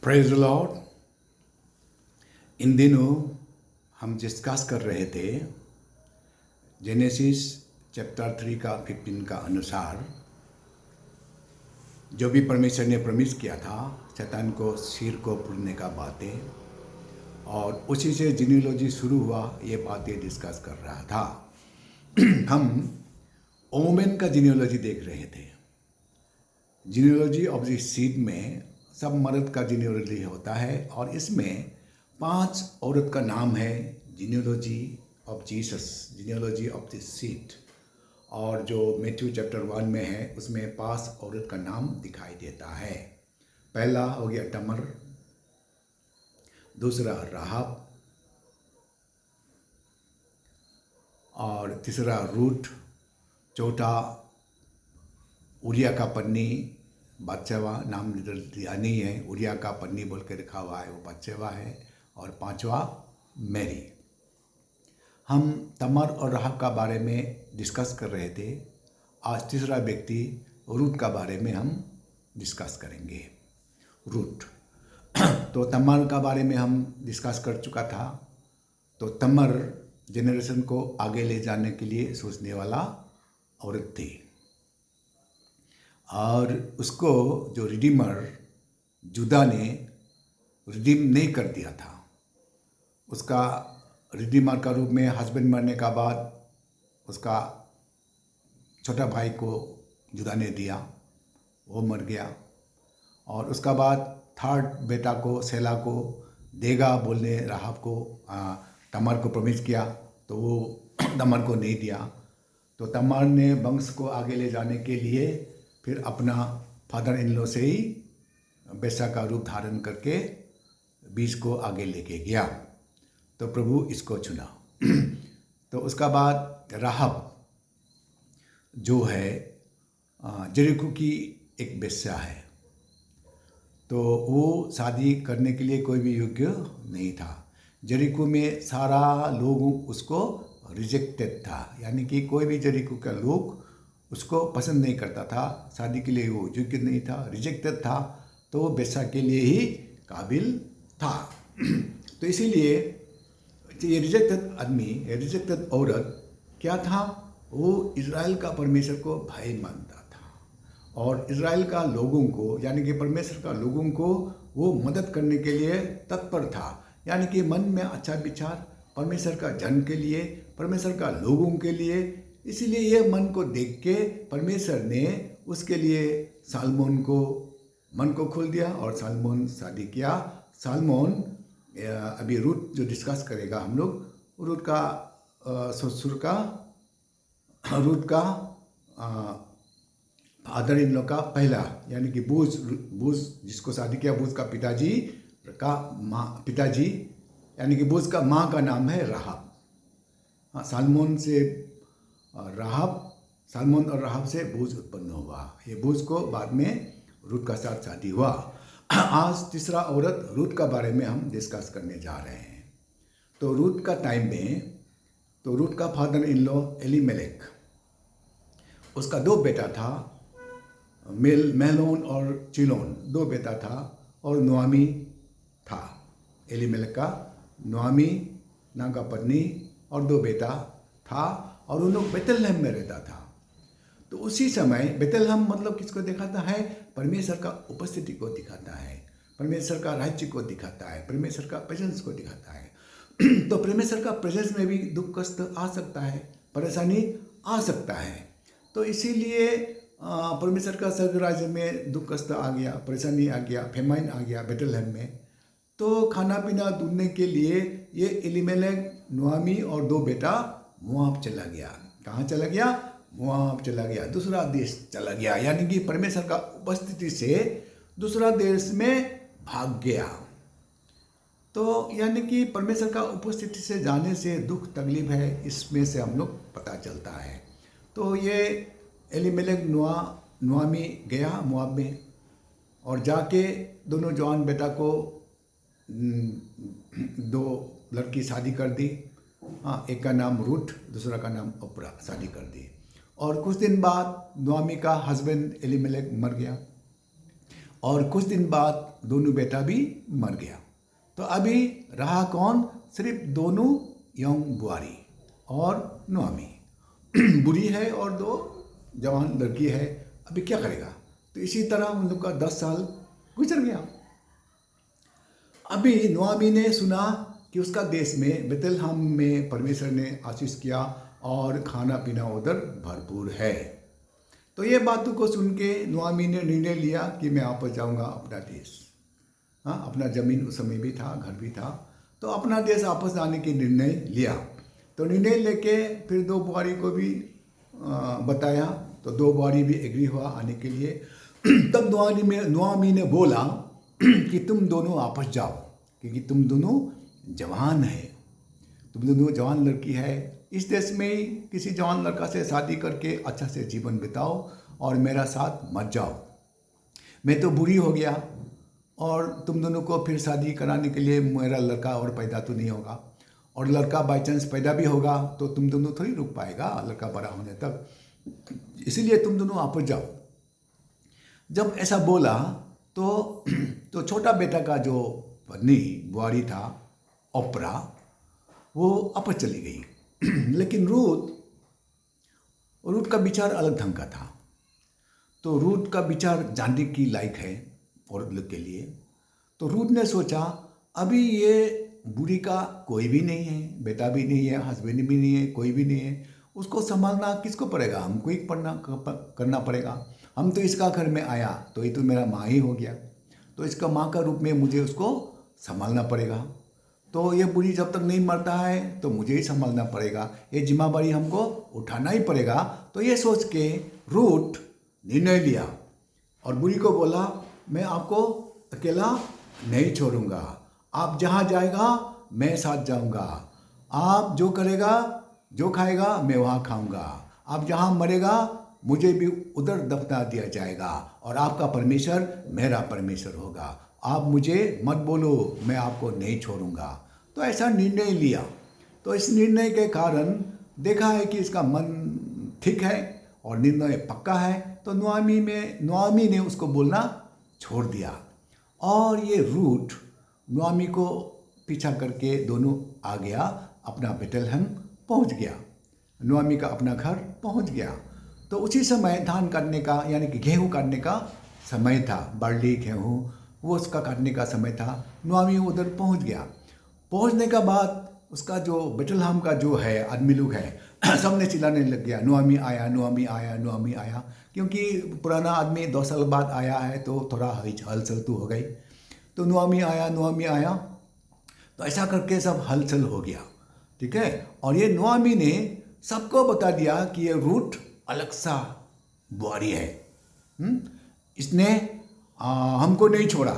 Praise the Lord. इन दिनों हम discuss कर रहे थे जेनेसिस चैप्टर 3 का 15 का अनुसार जो भी परमेश्वर ने प्रॉमिस किया था शैतान को सिर को पुरने का बातें, और उसी से जीनियोलॉजी शुरू हुआ। ये बातें डिस्कस कर रहा था। हम ओमेन का जीनियोलॉजी देख रहे थे। जीनियोलॉजी ऑफ द सीड में सब मर्द का जीनियोलॉजी होता है, और इसमें 5 औरत का नाम है। Genealogy of Jesus, genealogy of the seed. और जो मैथ्यू चैप्टर 1 में है उसमें 5 औरत का नाम दिखाई देता है। पहला हो गया तमर, दूसरा राहब, और तीसरा रूट, चौथा उरिया का पत्नी बादशेवा, नाम दिया नहीं है, उरिया का पत्नी बोल के लिखा हुआ है, वो बादशेवा है। और पांचवा मैरी। हम तमर और राहब का बारे में डिस्कस कर रहे थे। आज तीसरा व्यक्ति रूट का बारे में हम डिस्कस करेंगे। रूट तो तमर का बारे में हम डिस्कस कर चुका था। तो तमर जनरेशन को आगे ले जाने के लिए सोचने वाला औरत थी, और उसको जो रिडीमर जुदा ने रिडीम नहीं कर दिया था। उसका रिडीमर का रूप में हस्बैंड मरने का बाद उसका छोटा भाई को जुदा ने दिया, वो मर गया। और उसका बाद थर्ड बेटा को सेला को देगा बोलने राहब को तमर को प्रॉमिस किया, तो वो तमर को नहीं दिया। तो तमर ने वंश को आगे ले जाने के लिए फिर अपना फादर इन लॉ से ही बेसा का रूप धारण करके बीज को आगे लेके गया। तो प्रभु इसको चुना। तो उसका बाद राहब जो है जेरिको की एक वेश्या है, तो वो शादी करने के लिए कोई भी योग्य नहीं था। जेरिको में सारा लोग उसको रिजेक्टेड था, यानी कि कोई भी जेरिको का लोग उसको पसंद नहीं करता था। शादी के लिए वो योग्य नहीं था, रिजेक्टेड था, तो वो वेश्या के लिए ही काबिल था। तो इसीलिए ये रिजेक्टेड आदमी, रिजेक्टेड औरत क्या था, वो इज़राइल का परमेश्वर को भाई मानता था, और इज़राइल का लोगों को, यानी कि परमेश्वर का लोगों को वो मदद करने के लिए तत्पर था। यानी कि मन में अच्छा विचार परमेश्वर का जन के लिए, परमेश्वर का लोगों के लिए। इसीलिए ये मन को देख के परमेश्वर ने उसके लिए सालमोन को मन को खोल दिया, और सालमोन शादी किया। सालमोन अभी रूट जो डिस्कस करेगा हम लोग, रूट का ससुर का, रूट का फादर इन लॉ का पहला, यानी कि बूज जिसको शादी किया, बूज का पिताजी यानी कि बूज का माँ का नाम है राहब। हाँ, सालमोन से राहब, सालमोन और राहब से बूज उत्पन्न हुआ। ये बूज को बाद में रूट का साथ शादी हुआ। आज तीसरा औरत रूट का बारे में हम डिस्कस करने जा रहे हैं। तो रूट का टाइम में, तो रूट का फादर इन लॉ एलीमेलेक, उसका 2 बेटा था, मेहलोन और चिलोन, 2 बेटा था, और नोआमी था। एलीमेलेक का नोआमी नाम का पत्नी और 2 बेटा था, और उन लोग बेतलहम में रहता था। तो उसी समय बेतलहम मतलब किसको दिखाता है? परमेश्वर का उपस्थिति को दिखाता है, परमेश्वर का राज्य को दिखाता है, परमेश्वर का प्रेजेंस को दिखाता है। तो परमेश्वर का प्रेजेंस में भी दुख कष्ट आ सकता है, परेशानी आ सकता है। तो इसीलिए परमेश्वर का स्वर्ग राज्य में दुख कष्ट आ गया, परेशानी आ गया, फेमाइन आ गया बेतलहम में। तो खाना पीना ढूंढने के लिए ये एलीमेलेक, नोआमी और 2 बेटा मोआब चला गया। कहाँ चला गया? मोआब चला गया, दूसरा देश चला गया, यानी कि परमेश्वर का उपस्थिति से दूसरा देश में भाग गया। तो यानी कि परमेश्वर का उपस्थिति से जाने से दुख तकलीफ है, इसमें से हम लोग पता चलता है। तो ये एलीमेलेक नोआमी गया मोआब में, और जाके दोनों जवान बेटा को 2 लड़की शादी कर दी। हाँ, एक का नाम रूट, दूसरा का नाम ओप्रा, शादी कर दी। और कुछ दिन बाद नोआमी का हस्बैंड एलीमेलेक मर गया, और कुछ दिन बाद दोनों बेटा भी मर गया। तो अभी रहा कौन? सिर्फ दोनों यंग बुआरी और नोआमी। बुरी है और दो जवान लड़की है। अभी क्या करेगा? तो इसी तरह उन लोग का 10 साल गुजर गया। अभी नोआमी ने सुना कि उसका देश में बेथलेहम में परमेश्वर ने आशीष किया और खाना पीना उधर भरपूर है। तो ये बातों को सुन के नोआमी ने निर्णय लिया कि मैं वापस जाऊंगा अपना देश। हाँ, अपना ज़मीन उस समय भी था, घर भी था, तो अपना देश वापस आने की निर्णय लिया। तो निर्णय लेके फिर दो बुआरी को भी बताया, तो दो बुआरी भी एग्री हुआ आने के लिए। तब नोआमी ने बोला कि तुम दोनों वापस जाओ, क्योंकि तुम दोनों जवान है, तुम दोनों जवान लड़की है। इस देश में ही किसी जवान लड़का से शादी करके अच्छा से जीवन बिताओ और मेरा साथ मत जाओ। मैं तो बुरी हो गया और तुम दोनों को फिर शादी कराने के लिए मेरा लड़का और पैदा तो नहीं होगा, और लड़का बाई चांस पैदा भी होगा तो तुम दोनों थोड़ी रुक पाएगा लड़का बड़ा होने तक, इसीलिए तुम दोनों वापस जाओ। जब ऐसा बोला तो छोटा बेटा का जो पत्नी बुआरी था ओपरा, वो वापस चली गई। लेकिन रूथ का विचार अलग ढंग का था। तो रूथ का विचार जानने की लायक है औरत लोग के लिए। तो रूथ ने सोचा अभी ये बूढ़ी का कोई भी नहीं है, बेटा भी नहीं है, हस्बैंड भी नहीं है, कोई भी नहीं है, उसको संभालना किसको पड़ेगा? हमको ही करना पड़ेगा। हम तो इसका घर में आया तो ये तो मेरा माँ ही हो गया, तो इसका माँ का रूप में मुझे उसको संभालना पड़ेगा। तो ये बूढ़ी जब तक नहीं मरता है तो मुझे ही संभालना पड़ेगा, ये जिम्मेदारी हमको उठाना ही पड़ेगा। तो ये सोच के रूथ निर्णय लिया और बूढ़ी को बोला मैं आपको अकेला नहीं छोड़ूंगा, आप जहाँ जाएगा मैं साथ जाऊंगा, आप जो करेगा जो खाएगा मैं वहाँ खाऊंगा, आप जहाँ मरेगा मुझे भी उधर दफना दिया जाएगा, और आपका परमेश्वर मेरा परमेश्वर होगा। आप मुझे मत बोलो, मैं आपको नहीं छोड़ूंगा। तो ऐसा निर्णय लिया। तो इस निर्णय के कारण देखा है कि इसका मन ठीक है और निर्णय पक्का है। तो नोआमी ने उसको बोलना छोड़ दिया और ये रूथ नोआमी को पीछा करके दोनों आ गया, अपना बेथलेहम पहुंच गया, नोआमी का अपना घर पहुंच गया। तो उसी समय धान काटने का यानी कि गेहूँ काटने का समय था, बार्ली गेहूँ वो उसका काटने का समय था। नोआमी उधर पहुंच गया। पहुंचने का बाद उसका जो बेथलेहम का जो है आदमी लोग है सबने चिल्लाने लग गया, नोआमी आया, नोआमी आया, नोआमी आया, क्योंकि पुराना आदमी 2 साल बाद आया है तो थोड़ा हलचल तो हो गई। तो नोआमी आया, नोआमी आया, तो ऐसा करके सब हलचल हो गया, ठीक है। और ये नोआमी ने सबको बता दिया कि ये रूथ अलग सा बुआरी है, इसने हमको नहीं छोड़ा,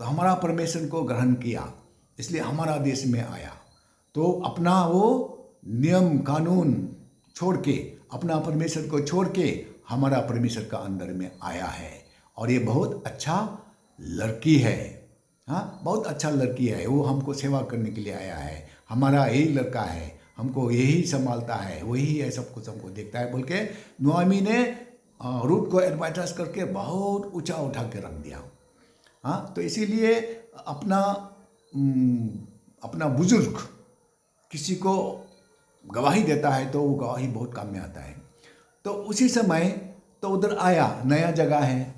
तो हमारा परमेश्वर को ग्रहण किया, इसलिए हमारा देश में आया। तो अपना वो नियम कानून छोड़ के, अपना परमेश्वर को छोड़ के हमारा परमेश्वर का अंदर में आया है, और ये बहुत अच्छा लड़की है। हाँ, बहुत अच्छा लड़की है, वो हमको सेवा करने के लिए आया है, हमारा यही लड़का है, हमको यही संभालता है, वही है, सब कुछ हमको देखता है बोल के नोआमी ने रूथ को एडवाइस करके बहुत ऊंचा उठा के रख दिया। हाँ, तो इसीलिए अपना बुजुर्ग किसी को गवाही देता है तो वो गवाही बहुत काम में आता है। तो उसी समय तो उधर आया, नया जगह है,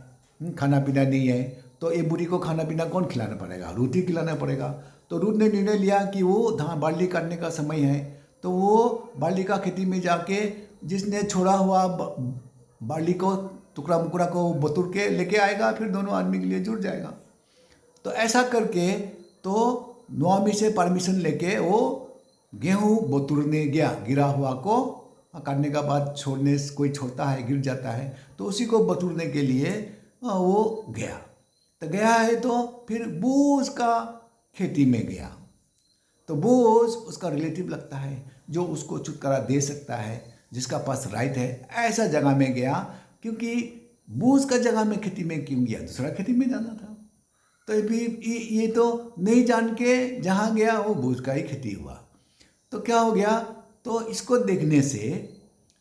खाना पीना नहीं है, तो ये बूढ़ी को खाना पीना कौन खिलाना पड़ेगा? रूथ ही खिलाना पड़ेगा। तो रूथ ने निर्णय लिया कि वो धान बार्ली काटने का समय है, तो वो बार्ली का खेती में जाके जिसने छोड़ा हुआ बार्ली को टुकड़ा मुकड़ा को बतूर के लेके आएगा, फिर दोनों आदमी के लिए जुड़ जाएगा। तो ऐसा करके तो नोआमी से परमिशन लेके वो गेहूँ बतूरने गया, गिरा हुआ को काटने का बाद छोड़ने कोई छोड़ता है, गिर जाता है, तो उसी को बतूरने के लिए वो गया। तो गया है तो फिर बोझ का खेती में गया। तो बोझ उसका रिलेटिव लगता है जो उसको छुटकारा दे सकता है, जिसका पास राइट है, ऐसा जगह में गया। क्योंकि बोझ का जगह में खेती में क्यों गया? दूसरा खेती में जाना था। तो ये तो नहीं जान के जहाँ गया वो बोझ का ही खेती हुआ। तो क्या हो गया? तो इसको देखने से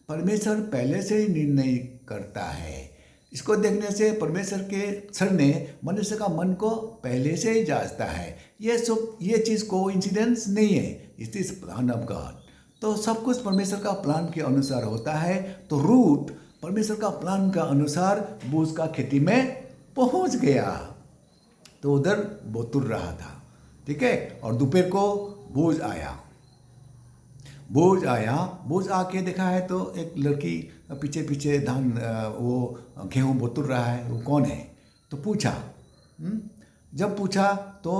परमेश्वर पहले से ही निर्णय करता है, इसको देखने से परमेश्वर के सर ने मनुष्य का मन को पहले से ही जांचता है। ये चीज़ को इंसिडेंस नहीं है, it is plan of God. तो सब कुछ परमेश्वर का प्लान के अनुसार होता है। तो रूट परमेश्वर का प्लान का अनुसार बोझ का खेती में पहुंच गया। तो उधर बोतुर रहा था, ठीक है। और दोपहर को बोझ आया। बोझ आके देखा है तो एक लड़की पीछे पीछे धान वो गेहूँ बोतुर रहा है, वो कौन है? तो पूछा। जब पूछा तो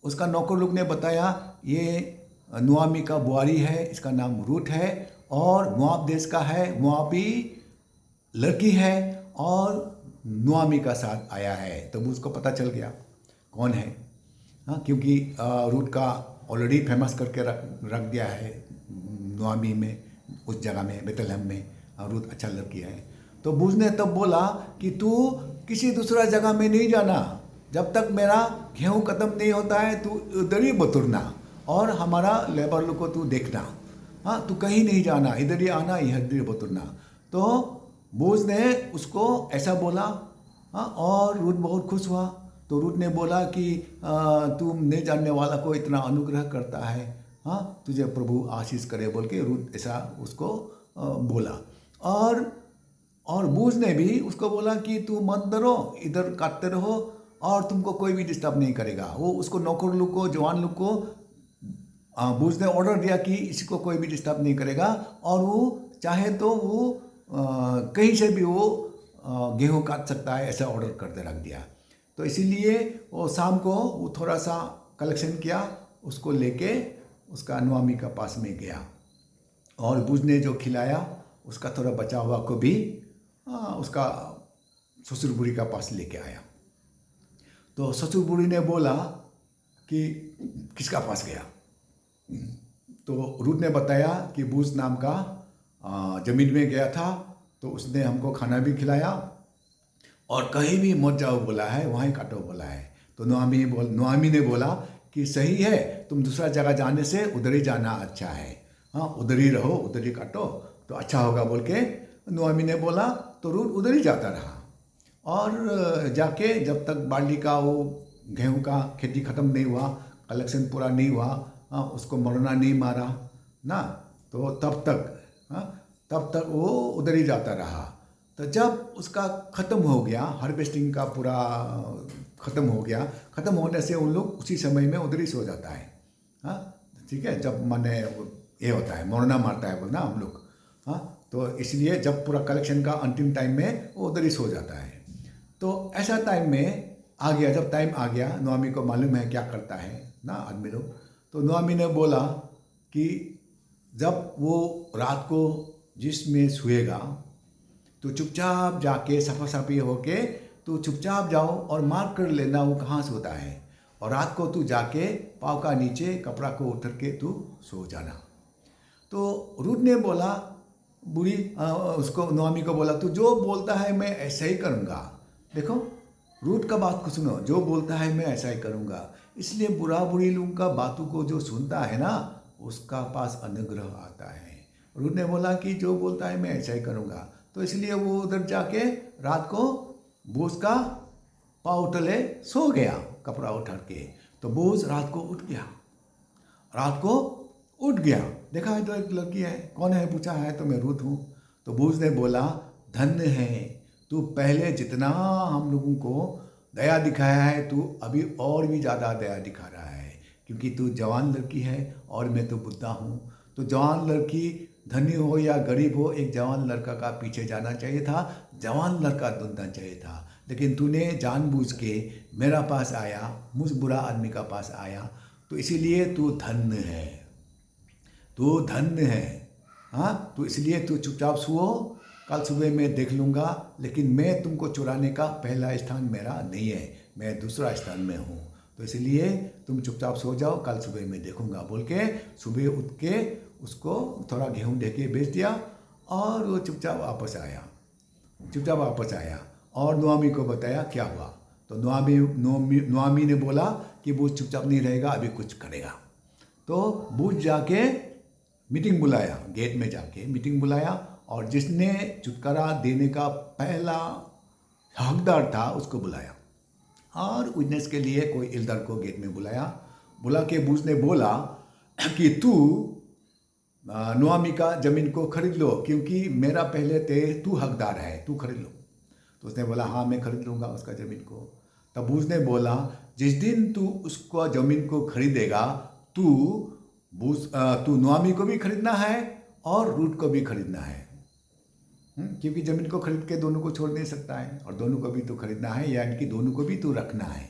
उसका नौकर लोग ने बताया ये नुआमी का बुआरी है, इसका नाम रूट है और मोआब देश का है, मोआबी लड़की है और नुआमी का साथ आया है। तब उसको पता चल गया कौन है। हाँ, क्योंकि रूट का ऑलरेडी फेमस करके रख दिया है नुआमी में, उस जगह में, बेतलहम में रूट अच्छा लड़की है। तो बूझ ने तब बोला कि तू किसी दूसरा जगह में नहीं जाना, जब तक मेरा गेहूँ ख़त्म नहीं होता है तू उधर ही बतुरना और हमारा लेबर लोग को तू देखना। हाँ, तू कहीं नहीं जाना, इधर ही आना, इधर ही बतुरना। तो बूझ ने उसको ऐसा बोला। हाँ, और रूट बहुत खुश हुआ। तो रूट ने बोला कि तू नहीं जानने वाला को इतना अनुग्रह करता है, हाँ, तुझे प्रभु आशीष करे बोल के रूट ऐसा उसको बोला। और बूझ ने भी उसको बोला कि तू मत डरो, इधर काटते रहो और तुमको कोई भी डिस्टर्ब नहीं करेगा। वो उसको नौकर लोग को, जवान लोग को बूझ ने ऑर्डर दिया कि इसको कोई भी डिस्टर्ब नहीं करेगा और वो चाहे तो वो कहीं से भी वो गेहूँ काट सकता है, ऐसा ऑर्डर करके रख दिया। तो इसीलिए वो शाम को वो थोड़ा सा कलेक्शन किया, उसको लेके उसका नुआमी का पास में गया और बूझ ने जो खिलाया उसका थोड़ा बचा हुआ को भी उसका ससुर बुढ़ी का पास लेके आया। तो ससुर बुढ़ी ने बोला कि किसका पास गया? तो रूट ने बताया कि बूझ नाम का ज़मीन में गया था, तो उसने हमको खाना भी खिलाया और कहीं भी मत जाओ बोला है, वहीं काटो बोला है। तो नुआमी ने बोला कि सही है, तुम दूसरा जगह जाने से उधर ही जाना अच्छा है, हाँ, उधर ही रहो, उधर ही काटो तो अच्छा होगा बोल के नुआमी ने बोला। तो रूट उधर ही जाता रहा और जाके जब तक बार्ली का वो गेहूँ का खेती ख़त्म नहीं हुआ, कलेक्शन पूरा नहीं हुआ, हाँ, उसको मरना नहीं मारा ना, तो तब तक वो उधर ही जाता रहा। तो जब उसका ख़त्म हो गया, हार्वेस्टिंग का पूरा ख़त्म हो गया, ख़त्म होने से उन लोग उसी समय में उधर ही सो जाता है। हाँ, ठीक है, जब माने ये होता है मरना मारता है बोलना हम लोग। हाँ, तो इसलिए जब पूरा कलेक्शन का अंतिम टाइम में वो उधर ही सो जाता है। तो ऐसा टाइम में आ गया, जब टाइम आ गया, नुआमी को मालूम है क्या करता है ना आदमी लोग। तो नुआमी ने बोला कि जब वो रात को जिसमें सोएगा तो चुपचाप जाके सफा सफी होके तू चुपचाप जाओ और मार्क कर लेना वो कहाँ सोता है, और रात को तू जाके पाँव का नीचे कपड़ा को उतर के तू सो जाना। तो रूट ने बोला, बुढ़ी उसको नुआमी को बोला, तू जो बोलता है मैं ऐसा ही करूँगा। देखो रूट का बात को सुनो, जो बोलता है मैं ऐसा ही करूँगा। इसलिए बुरा बुरी लोगों का बातों को जो सुनता है ना, उसका पास अनुग्रह आता है। रूट ने बोला कि जो बोलता है मैं ऐसा ही करूँगा। तो इसलिए वो उधर जाके रात को बोझ का पाँव तले सो गया कपड़ा उठा के। तो बोझ रात को उठ गया, देखा है तो एक लड़की है, कौन है पूछा है तो मैं रूत हूँ। तो बोझ ने बोला, धन्य है तू, पहले जितना हम लोगों को दया दिखाया है तू अभी और भी ज़्यादा दया दिखा रहा है, क्योंकि तू जवान लड़की है और मैं तो बुढ़ा हूँ। तो जवान लड़की धनी हो या गरीब हो, एक जवान लड़का का पीछे जाना चाहिए था, जवान लड़का ढूंढना चाहिए था। लेकिन तूने जानबूझ के मेरा पास आया, मुझ बुरा आदमी का पास आया, तो इसीलिए तू धन्य है, तू धन्य है। हाँ, तो इसलिए तू चुपचाप सुओ, कल सुबह मैं देख लूँगा, लेकिन मैं तुमको चुराने का पहला स्थान मेरा नहीं है, मैं दूसरा स्थान में हूँ। तो इसलिए तुम चुपचाप सो जाओ, कल सुबह मैं देखूँगा बोल के सुबह उठ के उसको थोड़ा गेहूँ दे के बेच दिया और वो चुपचाप वापस आया और नुआमी को बताया क्या हुआ। तो नुआमी ने बोला कि बूझ चुपचाप नहीं रहेगा, अभी कुछ करेगा। तो बूझ जाके मीटिंग बुलाया, गेट में जाके मीटिंग बुलाया, और जिसने छुटकारा देने का पहला हकदार था उसको बुलाया और विटनेस के लिए कोई एल्डर को गेट में बुलाया। बुला के बूज ने बोला कि तू नुआमी का ज़मीन को खरीद लो, क्योंकि मेरा पहले तू हकदार है, तू खरीद लो। तो उसने बोला हाँ मैं खरीद लूँगा उसका ज़मीन को। तब बूज ने बोला जिस दिन तू उसको ज़मीन को खरीदेगा तू तू नुआमी को भी खरीदना है और रूट को भी खरीदना है। क्योंकि ज़मीन को खरीद के दोनों को छोड़ नहीं सकता है, और दोनों को भी तो खरीदना है, यानी कि दोनों को भी तो रखना है।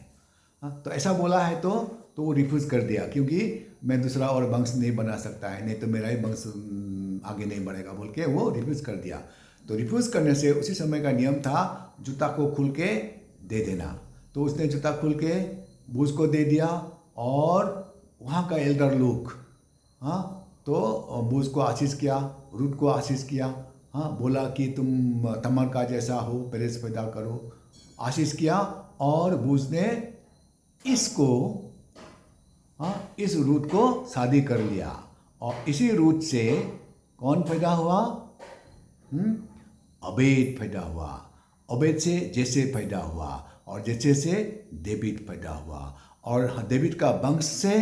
तो ऐसा बोला है तो वो रिफ्यूज़ कर दिया, क्योंकि मैं दूसरा और वंश नहीं बना सकता है, नहीं तो मेरा ही वंश आगे नहीं बढ़ेगा बोल के वो रिफ्यूज़ कर दिया। तो रिफ्यूज़ करने से उसी समय का नियम था जूता को खुल के दे देना। तो उसने जूता खुल के बूझ को दे दिया, और वहाँ का एल्डर लोग तो बूझ को आशीष किया, रूट को आशीष किया, बोला कि तुम तमर का जैसा हो, पेरेस पैदा करो, आशीष किया। और बूझ ने इसको इस रूट को शादी कर लिया, और इसी रूट से कौन पैदा हुआ? अबेद पैदा हुआ। अबेद से जैसे पैदा हुआ, और जैसे से डेविड पैदा हुआ, और डेविड का वंश से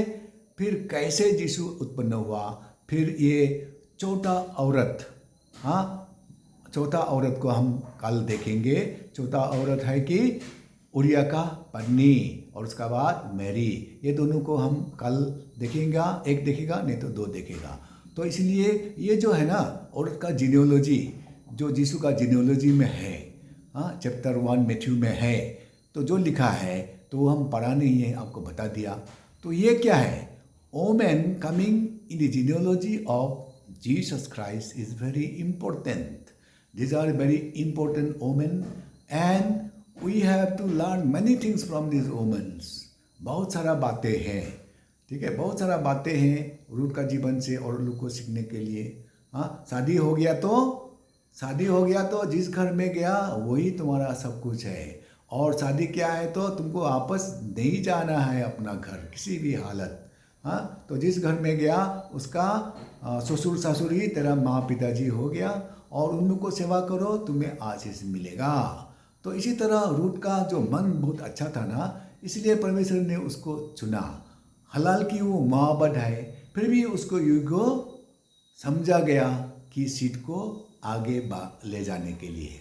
फिर कैसे यीशु उत्पन्न हुआ। फिर ये चौथा औरत, चौथा औरत को हम कल देखेंगे। चौथा औरत है कि उरिया का पत्नी, और उसका बाद मैरी। ये दोनों को हम कल देखेंगे, एक देखेगा नहीं तो दो देखेगा। तो इसलिए ये जो है ना औरत का जीनियोलॉजी, जो यीशु का जीनियोलॉजी में है, चैप्टर 1 मैथ्यू में है, तो जो लिखा है तो हम पढ़ा नहीं है, आपको बता दिया। तो ये क्या है? Women coming in the genealogy of Jesus Christ is very important. These are very important women, and we have to learn many things from these women. बहुत सारा बातें हैं, ठीक है, बहुत सारा बातें हैं रूट का जीवन से और लोग को सीखने के लिए। शादी हो गया तो जिस घर में गया वही तुम्हारा सब कुछ है। और शादी क्या है तो तुमको वापस नहीं जाना है अपना घर किसी भी हालत। तो जिस घर में गया उसका ससुर ससुर ही तेरा माँ पिताजी हो गया, और उन लोग को सेवा करो तुम्हें आशीष मिलेगा। तो इसी तरह रूट का जो मन बहुत अच्छा था ना, इसलिए परमेश्वर ने उसको चुना। हलाल की वो माँ है, फिर भी उसको योग्य समझा गया कि सीट को आगे ले जाने के लिए।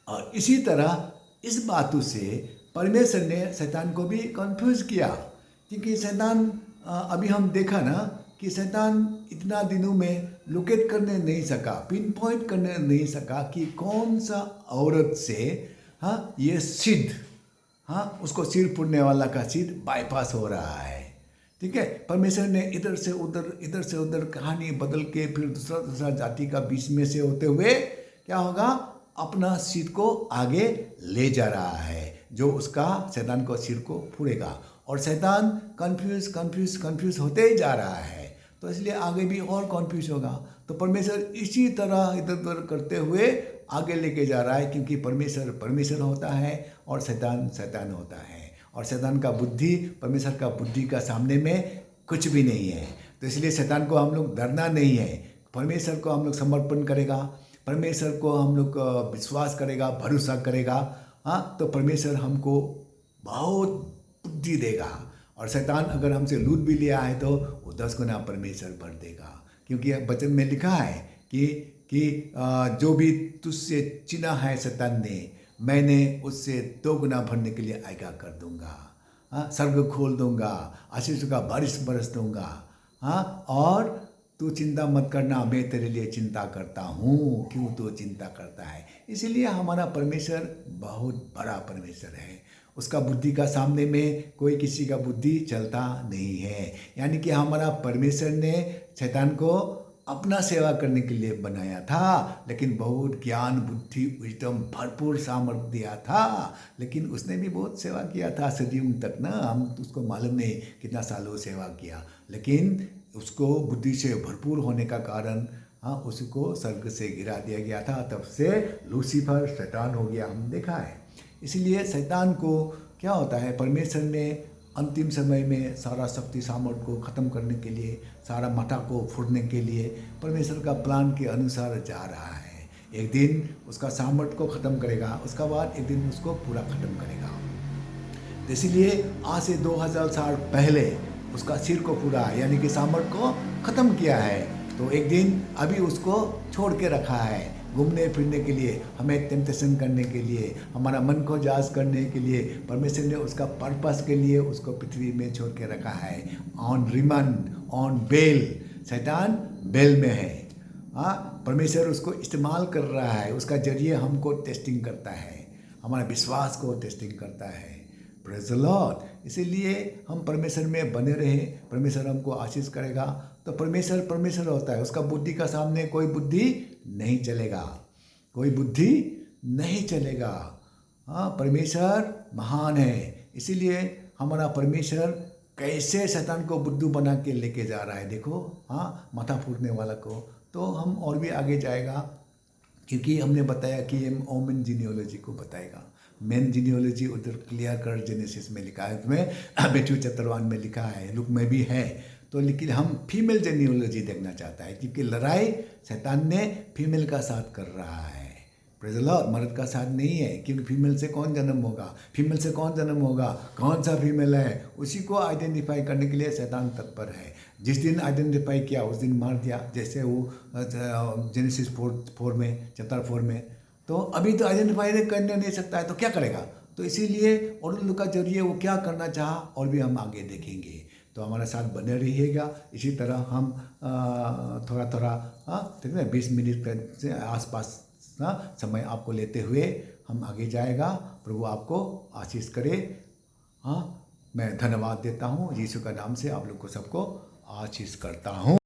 और इसी तरह इस बातों से परमेश्वर ने शैतान को भी कंफ्यूज किया, क्योंकि शैतान अभी हम देखा ना कि शैतान इतना दिनों में लोकेट करने नहीं सका, पिन पॉइंट करने नहीं सका कि कौन सा औरत से ये सिद्ध उसको सिर फूटने वाला का सिद्ध बाईपास हो रहा है। ठीक है, परमेश्वर ने इधर से उधर कहानी बदल के फिर दूसरा जाति का बीच में से होते हुए क्या होगा, अपना सिर को आगे ले जा रहा है, जो उसका शैतान को सिर को फोड़ेगा। और शैतान कंफ्यूज होते ही जा रहा है, तो इसलिए आगे भी और कंफ्यूज होगा। तो परमेश्वर इसी तरह इधर उधर करते हुए आगे लेके जा रहा है, क्योंकि परमेश्वर होता है और शैतान होता है, और शैतान का बुद्धि परमेश्वर का बुद्धि का सामने में कुछ भी नहीं है। तो इसलिए शैतान को हम लोग डरना नहीं है, परमेश्वर को हम लोग समर्पण करेगा, परमेश्वर को हम लोग विश्वास करेगा, भरोसा करेगा, तो परमेश्वर हमको बहुत बुद्धि देगा। और शैतान अगर हमसे लूट भी लिया है तो वो 10 गुना परमेश्वर भर देगा, क्योंकि वचन में लिखा है कि जो भी तुझसे चिना है शैतान ने, मैंने उससे 2 गुना भरने के लिए आज्ञा कर दूंगा। स्वर्ग खोल दूंगा, आशीष का बारिश बरस दूंगा। और तू चिंता मत करना, मैं तेरे लिए चिंता करता हूँ। क्यों तू चिंता करता है? इसीलिए हमारा परमेश्वर बहुत बड़ा परमेश्वर है, उसका बुद्धि का सामने में कोई किसी का बुद्धि चलता नहीं है। यानी कि हमारा परमेश्वर ने शैतान को अपना सेवा करने के लिए बनाया था, लेकिन बहुत ज्ञान बुद्धि विजडम भरपूर सामर्थ्य दिया था, लेकिन उसने भी बहुत सेवा किया था सदियों तक ना। हम उसको मालूम नहीं कितना सालों सेवा किया, लेकिन उसको बुद्धि से भरपूर होने का कारण उसको स्वर्ग से गिरा दिया गया था। तब से लूसीफर शैतान हो गया, हम देखा है। इसलिए शैतान को क्या होता है, परमेश्वर ने अंतिम समय में सारा शक्ति सामर्थ्य को ख़त्म करने के लिए, सारा मठा को फोड़ने के लिए परमेश्वर का प्लान के अनुसार जा रहा है। एक दिन उसका सामर्थ्य को ख़त्म करेगा, उसका बाद एक दिन उसको पूरा ख़त्म करेगा। तो इसीलिए आज से 2000 साल पहले उसका सिर को पूरा यानी कि सामर्थ्य को ख़त्म किया है। तो एक दिन अभी उसको छोड़ के रखा है घूमने फिरने के लिए, हमें टेम्पटेशन करने के लिए, हमारा मन को जांच करने के लिए। परमेश्वर ने उसका पर्पस के लिए उसको पृथ्वी में छोड़ के रखा है। ऑन रिमांड, ऑन बेल, शैतान बेल में है। हाँ, परमेश्वर उसको इस्तेमाल कर रहा है, उसका जरिए हमको टेस्टिंग करता है, हमारे विश्वास को टेस्टिंग करता है। Praise the Lord. इसीलिए हम परमेश्वर में बने रहें, परमेश्वर हमको आशीष करेगा। तो परमेश्वर परमेश्वर होता है, उसका बुद्धि का सामने कोई बुद्धि नहीं चलेगा, कोई बुद्धि नहीं चलेगा। हाँ, परमेश्वर महान है। इसीलिए हमारा परमेश्वर कैसे शैतान को बुद्धू बना के लेके जा रहा है देखो। हाँ, माथा फूटने वाला को। तो हम और भी आगे जाएगा, क्योंकि हमने बताया कि हम ओमेन जीनियोलॉजी को बताएगा। मेन जीनियोलॉजी उधर क्लियर कर जेनेसिस में लिखा है, उसमें मैथ्यू चैप्टर 1 में लिखा है, लुक में भी है। तो लेकिन हम फीमेल जेनियोलॉजी देखना चाहता है, क्योंकि लड़ाई शैतान ने फीमेल का साथ कर रहा है। Praise the Lord. मर्द का साथ नहीं है, क्योंकि फीमेल से कौन जन्म होगा, फीमेल से कौन जन्म होगा, कौन सा फीमेल है, उसी को आइडेंटिफाई करने के लिए शैतान तत्पर है। जिस दिन आइडेंटिफाई किया उस दिन मार दिया, जैसे वो जेनेसिस 4 में, चैप्टर 4 में। तो अभी तो आइडेंटिफाई करने नहीं सकता है, तो क्या करेगा। तो इसीलिए और लोग का जरिए वो क्या करना चाहा, और भी हम आगे देखेंगे। तो हमारे साथ बने रहिएगा। इसी तरह हम थोड़ा थोड़ा ठीक है 20 मिनट से आसपास समय आपको लेते हुए हम आगे जाएगा। प्रभु आपको आशीष करे। हाँ, मैं धन्यवाद देता हूँ, यीशु का नाम से आप लोग को सबको आशीष करता हूँ।